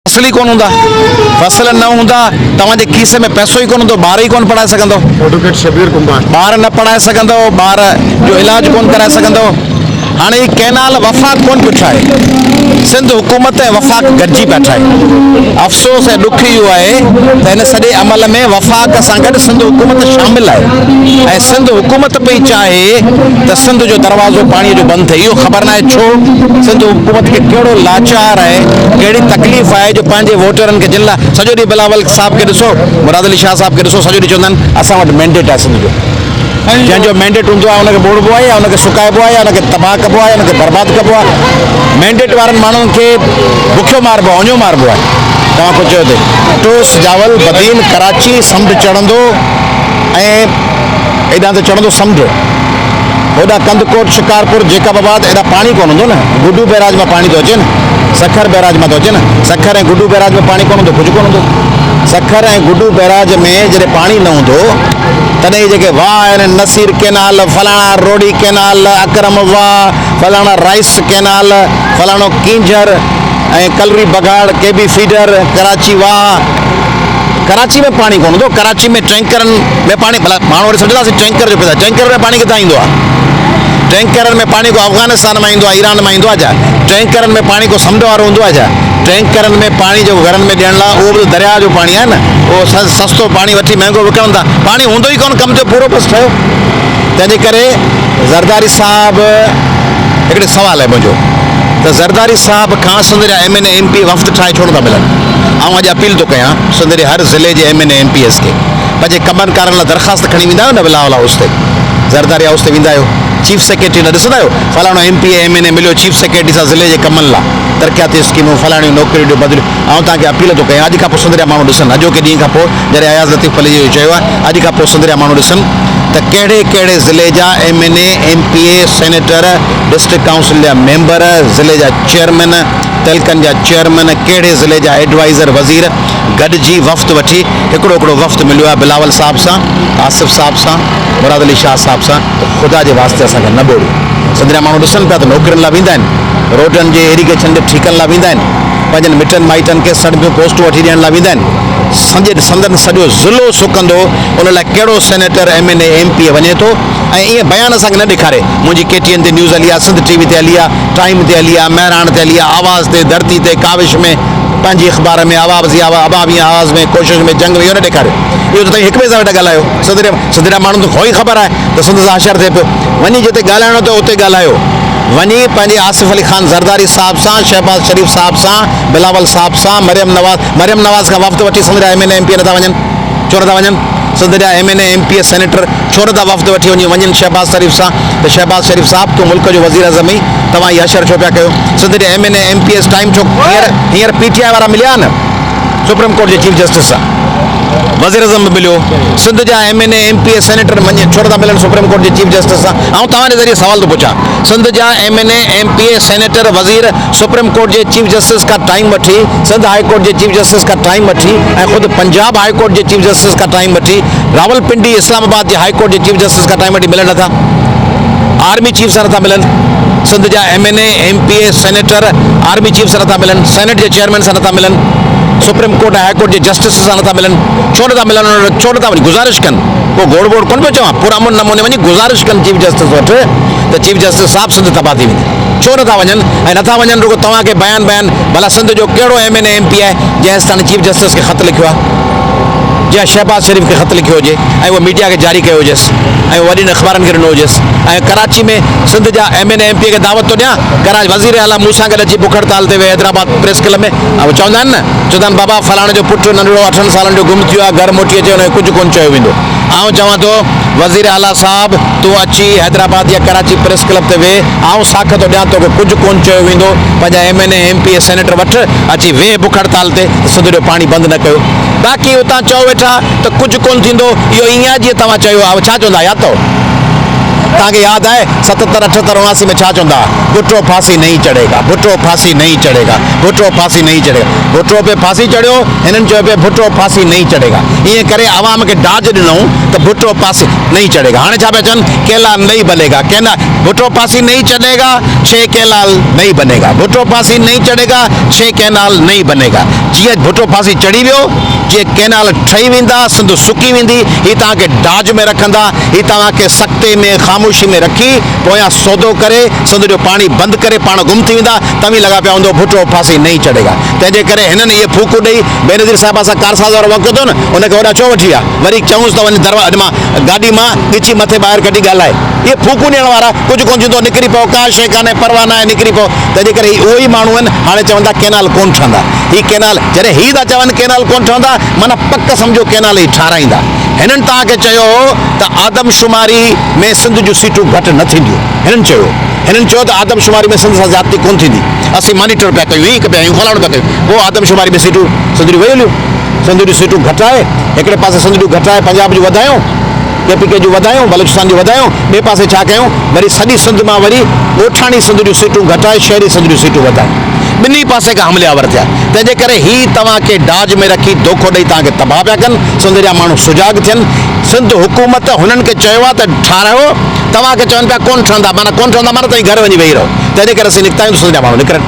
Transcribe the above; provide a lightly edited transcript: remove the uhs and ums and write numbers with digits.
फसल ही कोन हूंदा, फसल न हूंदा तव्हांजे खीसे में पैसो ही कोन हूंदो, ॿार ही कोन पढ़ाए सघंदो। एडवोकेट शबीर कुमार ॿार न पढ़ाए सघंदो, ॿार जो इलाज कोन कराए सघंदो। हाणे ही कैनाल वफ़ाक़ कोन पियो ठाहे, सिंध हुकूमत ऐं वफ़ाक़ गॾिजी पिया ठाहे। अफ़सोस ऐं ॾुख इहो आहे त हिन सॼे अमल में वफ़ाक़ सां गॾु सिंध हुकूमत शामिल आहे ऐं सिंध हुकूमत पई चाहे त सिंध जो दरवाज़ो पाणीअ जो बंदि थिए। इहो ख़बर नाहे छो सिंध हुकूमत खे कहिड़ो लाचार आहे, कहिड़ी तकलीफ़ आहे जो पंहिंजे वोटरनि खे जिन लाइ सॼो ॾींहुं बिलावल साहब खे ॾिसो, मुराद अली शाह साहब खे ॾिसो, सॼो ॾींहुं चवंदा आहिनि असां वटि मैंडेट आहे सिंध जो। जंहिंजो मैंडेट हूंदो आहे हुनखे ॿोड़बो आहे या हुनखे सुकाइबो आहे या हुनखे तबाह कबो आहे या हुनखे बर्बादु कबो आहे। मैंडेट वारनि माण्हुनि खे बुखियो मारिबो आहे, ओञो मारिबो आहे। तव्हां कुझु चयो ते टोस जावल बदीन कराची समुंड चढ़ंदो ऐं हेॾां त चढ़ंदो समुंड, होॾां कंदकोट शिकारपुर जेकाबाद हेॾा पाणी कोन हूंदो न। गुड्डू बैराज मां पाणी थो अचे न, सखर बैराज मां थो अचे न। सखर ऐं गुड्डू बैराज में पाणी कोन हूंदो, कुझु कोन हूंदो। सखर ऐं गुड्डू बैराज में जॾहिं पाणी न हूंदो तॾहिं जेके वाह आहिनि, नसीर कैनाल, फलाणा रोडी कैनाल, अकरम वाह, फलाणा राइस कैनाल, फलाणो कींझर ऐं कलरी बगाड़ केबी फीडर, कराची वाह। कराची में पाणी कोन हूंदो, कराची में टैंकरनि में पाणी, भला माण्हू वरी सम्झंदासीं टैंकर जो पियो, टैंकर में पाणी किथां ईंदो आहे? टैंकरनि में पाणी को अफ़गानिस्तान मां ईंदो आहे, ईरान मां ईंदो आहे छा? टैंकरनि में पाणी को समुंड वारो हूंदो आहे छा? टैंकरनि में पाणी जो घरनि में ॾियण लाइ उहो बि दरिया जो पाणी आहे न, उहो सस्तो पाणी वठी महांगो विकिणनि था। पाणी हूंदो ई कोन, कम जो पूरो बसि ठहियो। तंहिंजे करे ज़रदारी साहब, हिकिड़े सुवाल आहे मुंहिंजो त ज़रदारी साहब खां सिंध जा MN MP वफ़्द ठाहे छो नथा मिलनि? आउं अॼु अपील थो कयां सिंध जे हर ज़िले जे MN MPs खे, पंहिंजे कमनि कारनि लाइ दरख़्वास्त खणी वेंदा आहियो न बिलावल हाउस ते, ज़रदारी हाउस ते वेंदा आहियो, चीफ सेक्रेटरी न ॾिसंदा आहियो फलाणो MP MN मिलियो चीफ सेक्रेटरी सां ज़िले जे कमनि लाइ, तरक़ियाती स्कीमूं, फलाणियूं नौकरियूं ॾियो बदिलियूं। आउं तव्हांखे अपील थो कयां अॼु खां पोइ सिंध जा माण्हू ॾिसनि, अॼोके ॾींहं खां पोइ जॾहिं अयाज़ लतीफ़ अली जो चयो आहे, अॼु खां पोइ सिंध जा माण्हू ॾिसनि त कहिड़े कहिड़े ज़िले जा MNA MPA senator, district council जा मेंबर, ज़िले जा चेयरमैन, तहलकनि जा चेयरमैन, कहिड़े ज़िले जा एडवाइज़र वज़ीर गॾिजी वफ़्त वठी हिकिड़ो हिकिड़ो वफ़्त मिलियो आहे बिलावल साहब सां, आसिफ़ साहब सां, मुराद अली शाह साहब सां। त ख़ुदा जे वास्ते असांखे न ॿोड़ियो। सिंध जा माण्हू ॾिसनि पिया त नौकरियुनि लाइ वेंदा आहिनि, रोडनि जे इरिगेशन जे ठीकनि लाइ वेंदा आहिनि, पंहिंजनि मिटनि माइटनि खे सड़कियूं पोस्टूं वठी ॾियण लाइ वेंदा आहिनि। संदन सॼो ज़िलो सुकंदो उन लाइ कहिड़ो सेनेटर MNA MP वञे थो ऐं ईअं बयान असांखे न ॾेखारे मुंहिंजी KTN ते न्यूज़ हली आहे, सिंध TV ते हली आहे, टाइम ते हली आहे, महराण ते हली आहे, आवाज़ ते, धरती ते, काविश में, पंहिंजी अख़बार में, अबावी आवाज़ में, कोशिश में, जंग में, इहो न ॾेखारियो। इहो त तव्हां हिक ॿिए सां वेठा ॻाल्हायो। सिंध जा माण्हुनि खे ई ख़बर आहे त सिंध सां अशर थिए पियो, वञी जिते ॻाल्हाइणो अथव उते ॻाल्हायो, वञी पंहिंजे आसिफ़ अली ख़ान ज़रदारी साहब सां, शहबाज़ शरीफ़ साहब सां, बिलावल साहब सां, मरियम नवाज़ खां वफ़्त वठी सिंध जा MNA MP नथा वञनि? छो नथा वञनि? सिंध जा MNA MP सेनेटर छो नथा वफ़्त वठी वञनि शहबाज़ शरीफ़ सां? त शहबाज़ शरीफ़ साहब तूं मुल्क जो वज़ीर अज़म ई, तव्हां इहा अशर छो पिया कयो? सिंध जे MNA MPs टाइम छो हींअर PTI वारा मिलिया न सुप्रीम कोर्ट जे चीफ जस्टिस सां, वज़ीर अज़म मिलियो, सिंध जा MNA MP सेनेटर छो नथा मिलनि सुप्रीम कोर्ट जे चीफ जस्टिस सां? ऐं तव्हांजे ज़रिए सवाल थो पुछां, सिंध जा MNA MP सेनेटर वज़ीर सुप्रीम कोर्ट जे चीफ जस्टिस खां टाइम वठी, सिंध हाई कोर्ट जे चीफ जस्टिस खां टाइम वठी ऐं ख़ुदि पंजाब हाई कोर्ट जे चीफ जस्टिस खां टाइम वठी, रावलपिंडी इस्लामाबाद जे हाई कोर्ट जे चीफ जस्टिस खां टाइम वठी मिलनि नथा? आर्मी चीफ सां नथा मिलनि? सिंध जा MNA MPA senator army chief सां नथा मिलनि? सेनेट जे चेयरमैन सां नथा मिलनि? सुप्रीम कोर्ट हाई कोर्ट जे जस्टिस सां नथा मिलनि? छो नथा मिलनि? छो नथा वञी गुज़ारिश कनि? को गोड़ बोड़ कोन पियो चवां, पूरा नमूने वञी गुज़ारिश कनि चीफ जस्टिस वटि त चीफ जस्टिस साहब सिंध तबाह थी वेंदी। छो नथा वञनि? ऐं नथा वञनि रुगो तव्हांखे बयान भला सिंध जो कहिड़ो MNA MP आहे जंहिं स्थान चीफ जस्टिस खे ख़त लिखियो आहे, जंहिं शहबाज़ शरीफ़ खे ख़त लिखियो हुजे ऐं उहो मीडिया खे जारी कयो हुजेसि ऐं वॾियुनि अख़बारनि खे ॾिनो हुजेसि? ऐं कराची में सिंध जा MNA MP खे दावत थो ॾियां, कराची वज़ीर आला मूंसां गॾु अची बुख हड़ताल ते वियो हैदराबाद प्रेस क्लब में, ऐं चवंदा आहिनि न, चवंदा आहिनि बाबा फलाणे जो पुटु नंढड़ो 8 सालनि जो गुम थियो आहे, घर मोटी अचे हुनखे कुझु कोन चयो वेंदो। आउं चवां थो वज़ीर आला साहब तूं अची हैदराबाद या कराची प्रेस क्लब ते वेह, आउं साख थो ॾियां तोखे कुझु कोन चयो वेंदो, पंहिंजा MNA MP सेनेटर वटि अची वेह बुख हड़ताल ते, सिंध जो पाणी बंदि न कयो। बाक़ी उतां चओ वेठा त कुझु कोन थींदो, इहो ईअं जीअं तव्हां चयो आहे, छा चवंदा यादि अथव? तव्हांखे यादि आहे 77, 78, 79 में छा चवंदा? भुट्टो फांसी नहीं चढ़ेगा, भुट्टो फांसी नहीं चढ़ेगा, भुट्टो फांसी नहीं चढ़ेगा। भुट्टो पे फांसी चढ़ियो, हिननि चयो पे भुट्टो फांसी नहीं चढ़ेगा। ईअं करे आवाम खे डाज ॾिनऊं त भुट्टो फांसी नहीं चढ़ेगा। हाणे छा पिया चवनि? केलाल नहीं बनेगा, केला भुट्टो फांसी नहीं चढ़ेगा, 6 केलाल नहीं बनेगा, भुट्टो फांसी नहीं चढ़ेगा, 6 केनाल नहीं बनेगा। जीअं भुट्टो फांसी चढ़ी वियो, जीअं केनाल ठही वेंदा, सिंध सुकी वेंदी, हीअ तव्हांखे डाज में रखंदा, हीअ तव्हांखे सख़्ते में ख़ामोशी में रखी पोयां सौदो करे सिंध जो पाणी बंदि करे पाण गुम थी वेंदा। तव्हीं लॻा पिया हूंदो भुट्टो फांसी नहीं चढ़ेगा। तंहिंजे करे हिननि इहे फूकू ॾेई बेनज़ीर साहिब सां कारसाज़ वारो वक़्तु हो न, उनखे होॾां छो वठी विया? वरी चऊंसि त वञी दरवाज़े मां गाॾी मां ॻिची मथे ॿाहिरि कढी ॻाल्हाए। इहे फूकू ॾियण वारा कुझु कोन थींदो, निकिरी पियो, का शइ कान्हे, परवाह न आहे, निकिरी पियो। तंहिंजे करे उहो ई माण्हू आहिनि हाणे चवंदा केनाल कोन ठहंदा। हीअ केनाल जॾहिं हीअ था चवनि केनाल कोन ठहंदा, माना पक सम्झो केनाल ई ठाराईंदा। हिननि तव्हांखे चयो त आदमशुमारी में सिंध जूं सीटूं घटि न थींदियूं। हिननि चयो त आदमशुमारी में सिंध सां ज़्यादती कोन थींदी। असीं मॉनिटर पिया कयूं, हीअ पिया आहियूं, फलाणो पिया कयूं। पोइ आदमशुमारी में सीटूं सिंध जूं वयूं, सिंध जूं सीटूं घटाए, हिकिड़े पासे सिंध जूं घटाए पंजाब जूं वधायूं, KPK जूं वधायूं, बलूचिस्तान जूं वधायूं, ॿिए पासे छा कयूं? वरी सॼी सिंध मां वरी ॻोठाणी सिंध जूं सीटूं घटाए शहरी सिंध जूं सीटूं वधायूं। ॿिन्ही पासे खां हमलियावर थिया। तंहिंजे करे ही तव्हांखे डाज में रखी धोखो ॾेई तव्हांखे तबाह पिया कनि। सिंध जा माण्हू सुजाग थियनि। सिंध हुकूमत हुननि खे चयो आहे त ठारायो, तव्हांखे चवनि पिया कोन ठहंदा, माना कोन ठहंदा माना तव्हीं घर वञी वेही रहो। तंहिंजे करे असीं निकिता आहियूं, सिंध जा माण्हू निकिरनि।